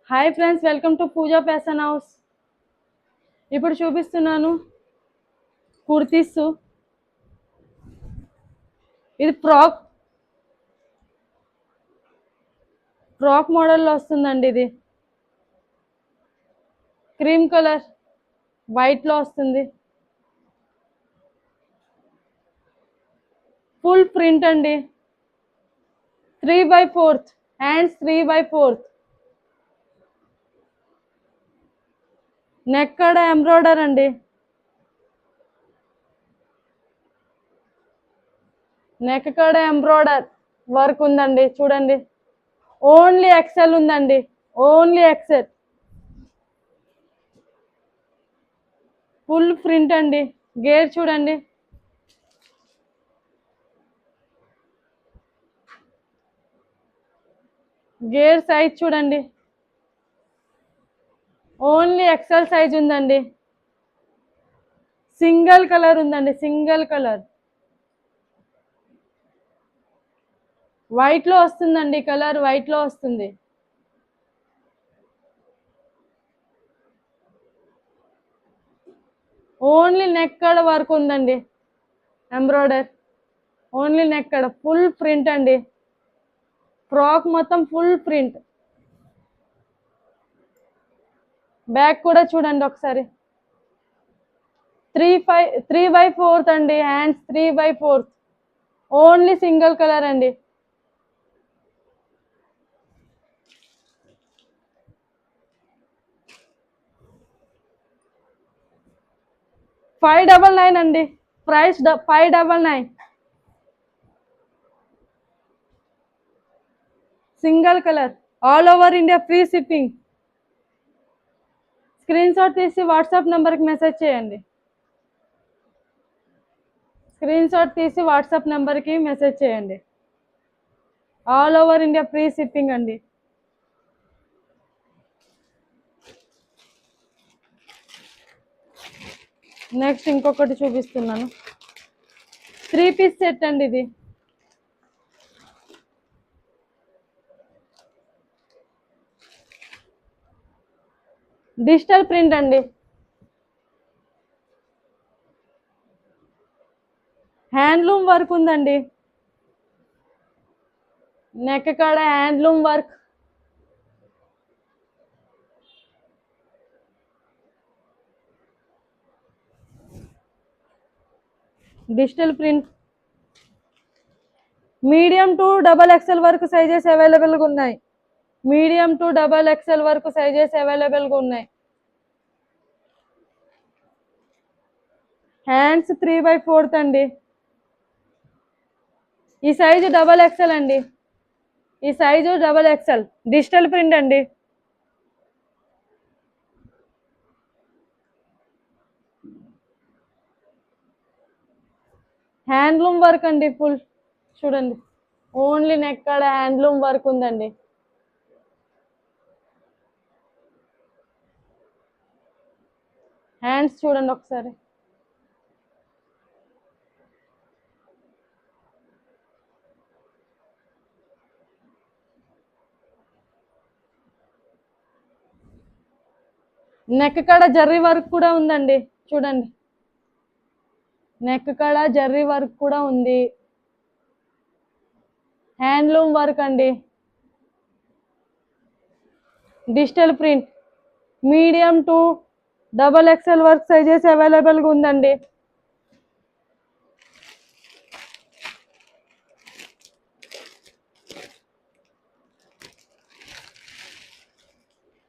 Hi friends, welcome to Pooja fashion house. ఇప్పుడు చూపిస్తున్నాను కుర్తీస్. ఇది ఫ్రాక్ మోడల్లో వస్తుందండి. ఇది క్రీమ్ కలర్ వైట్లో వస్తుంది. ఫుల్ ప్రింట్ అండి. 3/4 హ్యాండ్స్, 3/4. నెక్ కాడ ఎంబ్రాయిడర్ అండి. నెక్ కాడ ఎంబ్రాయిడర్ వర్క్ ఉందండి. చూడండి, ఓన్లీ ఎక్సెల్ ఉందండి. Only XL. ఫుల్ ప్రింట్ అండి. గేర్ చూడండి. గేర్ సైజ్ చూడండి. ఓన్లీ ఎక్సెల్ సైజ్ ఉందండి. సింగిల్ కలర్ ఉందండి. సింగిల్ కలర్ వైట్ లో వస్తుందండి. కలర్ వైట్ లో వస్తుంది. ఓన్లీ నెక్ కాడ వర్క్ ఉందండి. ఎంబ్రాయిడర్ ఓన్లీ నెక్ కాడ ఫుల్ ప్రింట్ అండి. ఫ్రాక్ మొత్తం ఫుల్ ప్రింట్. బ్యాక్ కూడా చూడండి ఒకసారి. 3/4 అండి. హ్యాండ్స్ 3/4. ఓన్లీ సింగిల్ కలర్ అండి. $599 అండి. Price 599. Single colour, all over India free shipping. Screen shot తీసి వాట్సాప్ నెంబర్కి మెసేజ్ చేయండి. స్క్రీన్ షాట్ తీసి వాట్సాప్ నెంబర్కి మెసేజ్ చేయండి. All over India free shipping అండి. నెక్స్ట్ ఇంకొకటి చూపిస్తున్నాను. 3 పీస్ సెట్ అండి. ఇది డిజిటల్ ప్రింట్ అండి. హ్యాండ్లూమ్ వర్క్ ఉందండి. నెక్ కాడ handloom work. Digital print. Medium to XXL వరకు సైజెస్ అవైలబుల్గా ఉన్నాయి. మీడియం టు XXL వరకు సైజెస్ అవైలబుల్గా ఉన్నాయి. హ్యాండ్స్ 3/4 అండి. ఈ సైజు XXL అండి. ఈ సైజు XXL. డిజిటల్ ప్రింట్ అండి. హ్యాండ్లూమ్ వర్క్ అండి. ఫుల్ చూడండి. ఓన్లీ నెక్ కాడ హ్యాండ్లూమ్ వర్క్ ఉందండి. హ్యాండ్స్ చూడండి ఒకసారి. నెక్ కాడ జర్రీ వర్క్ కూడా ఉందండి. చూడండి, నెక్ కాడ జర్రీ వర్క్ కూడా ఉంది. హ్యాండ్లూమ్ వర్క్ అండి. Digital print. Medium to XXL work sizes అవైలబుల్గా ఉందండి.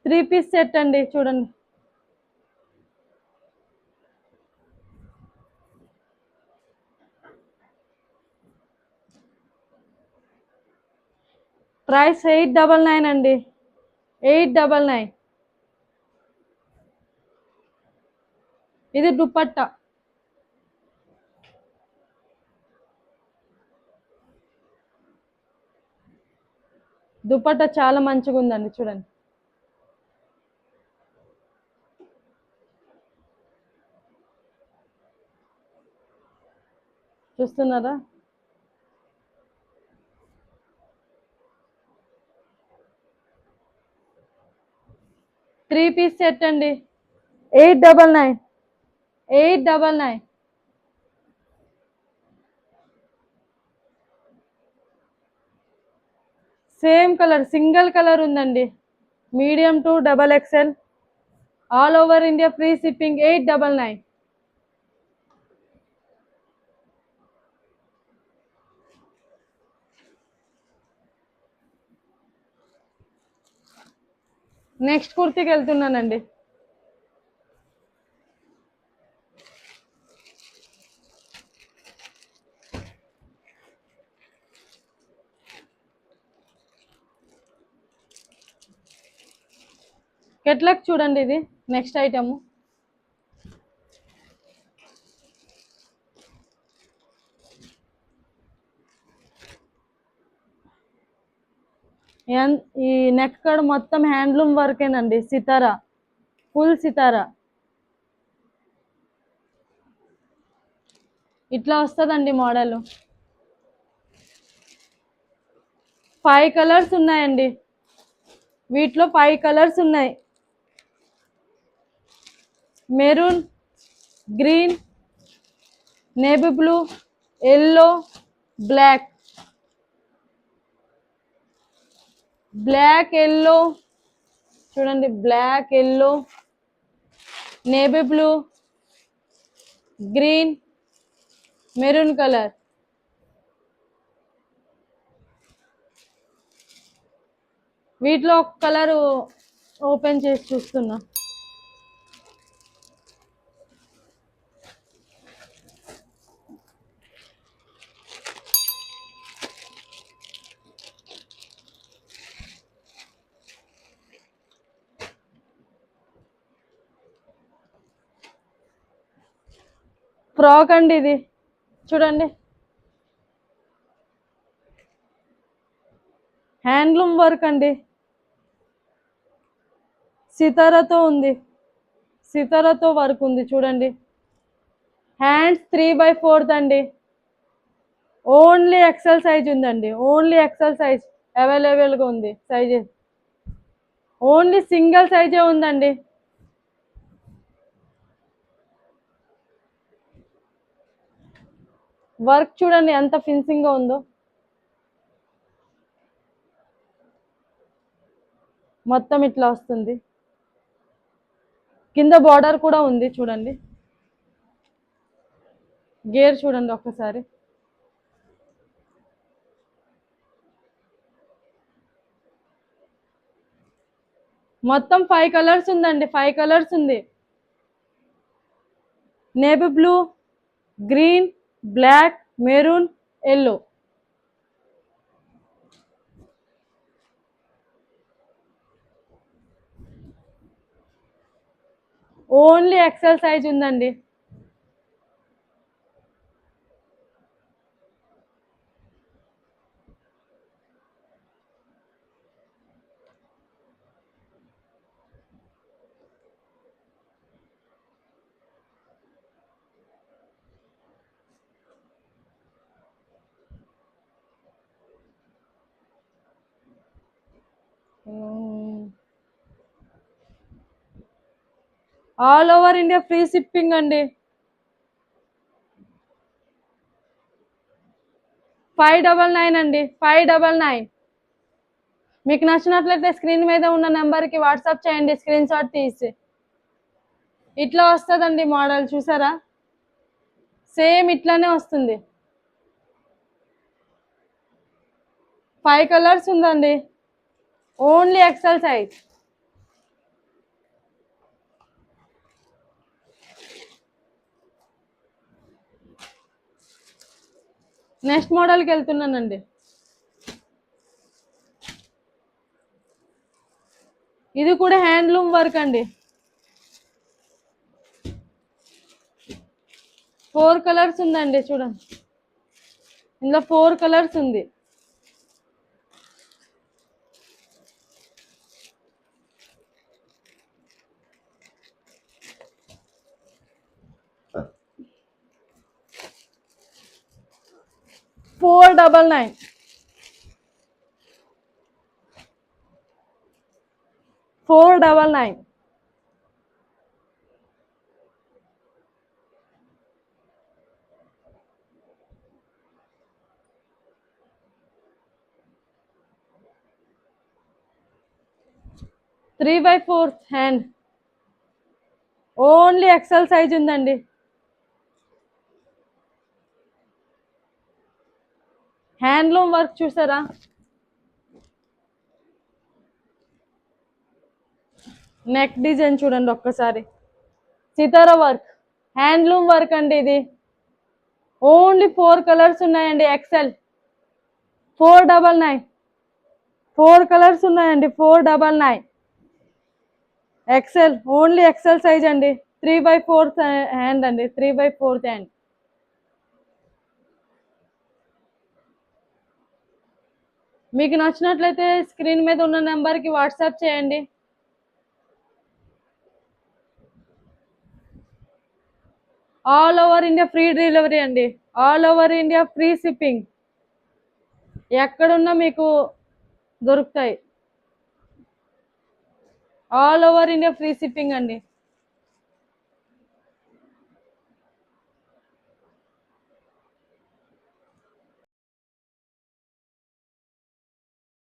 త్రీ పీస్ సెట్ అండి. చూడండి, ప్రైస్ 899 అండి. 899. ఇది దుపట్టా. దుపట్టా చాలా మంచిగా ఉందండి. చూడండి, చూస్తున్నారా? 3 పీస్ సెట్ అండి. 899. 899. సేమ్ కలర్, సింగిల్ కలర్ ఉందండి. Medium to double XL, all over India free shipping. 899. Next కుర్తీకి వెళ్తున్నానండి. కెట్లక్ చూడండి, ఇది నెక్స్ట్ ఐటమ్. ఈ నెక్ కాడ మొత్తం హ్యాండ్లూమ్ వర్కేనండి, సితారా, ఫుల్ సితారా. ఇట్లా వస్తుందండి మోడల్. 5 కలర్స్ ఉన్నాయండి, వీటిలో 5 కలర్స్ ఉన్నాయి. Maroon, green, navy blue, yellow, black. Black yellow చూడండి, black yellow, navy blue, green, maroon colour. వీటిలో ఒక కలర్ ఓపెన్ చేసి చూస్తున్నా. ఫ్రాక్ అండి ఇది, చూడండి, హ్యాండ్లూమ్ వర్క్ అండి, సితారాతో ఉంది, సితారాతో వర్క్ ఉంది చూడండి. హ్యాండ్స్ 3/4 అండి. ఓన్లీ ఎక్సెల్ సైజ్ ఉందండి, ఓన్లీ ఎక్సెల్ సైజ్ అవైలబుల్గా ఉంది. సైజెస్ ఓన్లీ సింగిల్ సైజే ఉందండి. వర్క్ చూడండి ఎంత ఫినిషింగ్గా ఉందో. మొత్తం ఇట్లా వస్తుంది, కింద బార్డర్ కూడా ఉంది చూడండి. గేర్ చూడండి ఒక్కసారి. మొత్తం 5 కలర్స్ ఉందండి, 5 కలర్స్ ఉంది. Navy blue, green, black, maroon, yellow. Only XL size ఉందండి. All over India free shipping అండి. 599 అండి, 599. మీకు నచ్చినట్లయితే స్క్రీన్ మీద ఉన్న నెంబర్కి వాట్సాప్ చేయండి, స్క్రీన్ షాట్ తీసి. ఇట్లా వస్తుందండి మోడల్, చూసారా, సేమ్ ఇట్లానే వస్తుంది. 5 కలర్స్ ఉందండి, ఓన్లీ ఎక్సెల్ సైజ్. నెక్స్ట్ మోడల్కి వెళ్తున్నానండి. ఇది కూడా హ్యాండ్లూమ్ వర్క్ అండి. 4 కలర్స్ ఉందండి, చూడండి, ఇందులో 4 కలర్స్ ఉంది. $499. 499. 3/4 హ్యాండ్, ఓన్లీ ఎక్సెల్ సైజ్ ఉందండి. హ్యాండ్లూమ్ వర్క్ చూసారా, నెక్ డిజైన్ చూడండి ఒక్కసారి, సితారా వర్క్, హ్యాండ్లూమ్ వర్క్ అండి ఇది. ఓన్లీ 4 కలర్స్ ఉన్నాయండి. ఎక్సెల్ 499, 4 కలర్స్ ఉన్నాయండి. 499 ఎక్సెల్, ఓన్లీ ఎక్సెల్ సైజ్ అండి. 3/4 హ్యాండ్ అండి, 3/4 హ్యాండ్. మీకు నచ్చినట్లయితే స్క్రీన్ మీద ఉన్న నెంబర్కి వాట్సాప్ చేయండి. All over India free delivery అండి, all over India free shipping, ఎక్కడున్నా మీకు దొరుకుతాయి. All over India free shipping అండి.